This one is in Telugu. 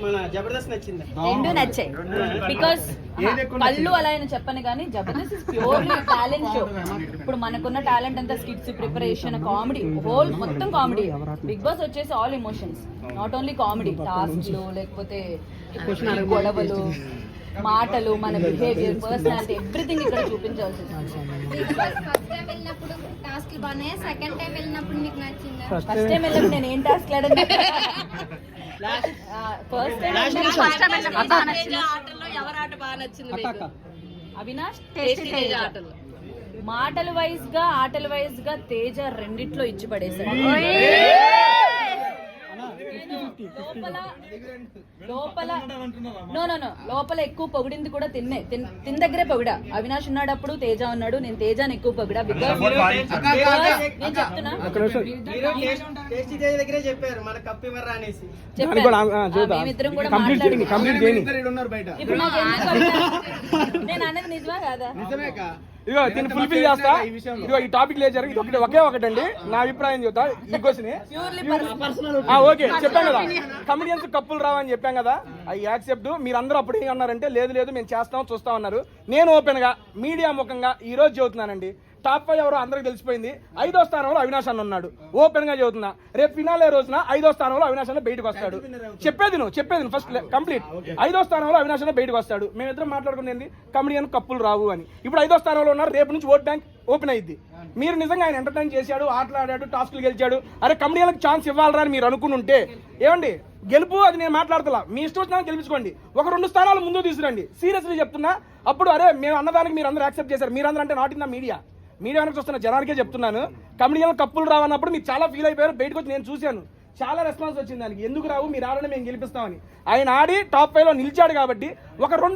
మన జబర్దస్త్ నచ్చిందా? రెండు నచ్చాయి బికాస్ కళ్ళు అలా అని చెప్పను కానీ Jabardasth is purely talent show. ఇప్పుడు మనకున్న టాలెంట్ అంతా స్కిట్స్ ప్రిపరేషన్ కామెడీ హోల్ మొత్తం కామెడీ. బిగ్ బాస్ వచ్చేసి all emotions not only comedy. టాస్క్లు లేకపోతే గొడవలు మాటలు మన బిహేవియర్ పర్సనాలిటీ ఎవ్రీథింగ్ ఇక్కడ చూపించాల్సి ఫస్ట్ టైం వెళ్ళినప్పుడు నేను ఏం టాస్క్ ఆడను. ఫస్ట్ టైం ఎవరు ఆట బాగా నచ్చింది? అవినాష్ ఆటలు మాటల వైజ్ గా ఆటల వైజ్ గా తేజ రెండిట్లో ఇచ్చి పడేశాడు. లోపల ఎక్కువ పొగిడింది కూడా తిన్న దగ్గరే పొగిడా. అవినాష్ ఉన్నాడప్పుడు తేజ ఉన్నాడు, నేను తేజాని ఎక్కువ పొగిడా. బికాస్ నేను చెప్తున్నా మేమిద్దరం కూడా మాట్లాడి ఇప్పుడు నాకు నేను అనేది నిజమా కాదా? ఇదిగో దీన్ని ఫుల్ఫిల్ చేస్తా. ఇదిగో ఈ టాపిక్ లేచారు, ఇది ఒకటండి నా అభిప్రాయం చెప్తా. ఈ క్వశ్చన్ ఓకే చెప్పాం కదా, కమెడియన్స్ కప్పులు రావని చెప్పాం కదా, ఐ యాక్సెప్ట్. మీరందరూ అప్పుడు ఏమన్నారంటే లేదు మేము చేస్తాం చూస్తాం అన్నారు. నేను ఓపెన్ గా మీడియా ముఖంగా ఈ రోజు చెబుతున్నానండి, టాప్ 5 ఎవరో అందరికి తెలిసిపోయింది. 5వ స్థానంలో అవినాష్ అన్న ఉన్నాడు. ఓపెన్ గా చెబుతున్నా, రేపు ఫినాలే రోజున 5వ స్థానంలో అవినాష్ అన్న బయటకు వస్తాడు. చెప్పేది ఫస్ట్ కంప్లీట్. 5వ స్థానంలో అవినాష్ అన్న బయటకు వస్తాడు. మేమిద్దరం మాట్లాడుకునేది కమెడియన్ కప్పులు రావు అని. ఇప్పుడు 5వ స్థానంలో ఉన్నారు, రేపు నుంచి ఓట్ బ్యాంక్ ఓపెన్ అయ్యింది. మీరు నిజంగా ఆయన ఎంటర్టైన్ చేశాడు, ఆటలాడాడు, టాస్క్లు గెలిచాడు, అరే కమెడియన్కి ఛాన్స్ ఇవ్వాలరా అని మీరు అనుకుని ఉంటే ఏమండి, గెలుపు అది నేను మాట్లాడతా, మీ ఇష్టం వచ్చినా గెలిపించుకోండి, ఒక 2 స్థానాలు ముందు తీసుకురండి. సీరియస్లీ చెప్తున్నా. అప్పుడు అరే మేము అన్నదానికి మీరు అందరూ యాక్సెప్ట్ చేశారు. మీరందరూ అంటే నాట్ ఇన్ ద మీడియా వెనక చూస్తున్న జనానికే చెప్తున్నాను. కమెడియన్ కప్పులు రావన్నప్పుడు మీరు చాలా ఫీల్ అయిపోయారు. బయటకు వచ్చి నేను చూశాను, చాలా రెస్పాన్స్ వచ్చింది దానికి. ఎందుకు రావు, మీరు ఆడని మేము గెలిపిస్తామని. ఆయన ఆడి టాప్ 5లో నిలిచాడు కాబట్టి ఒక 2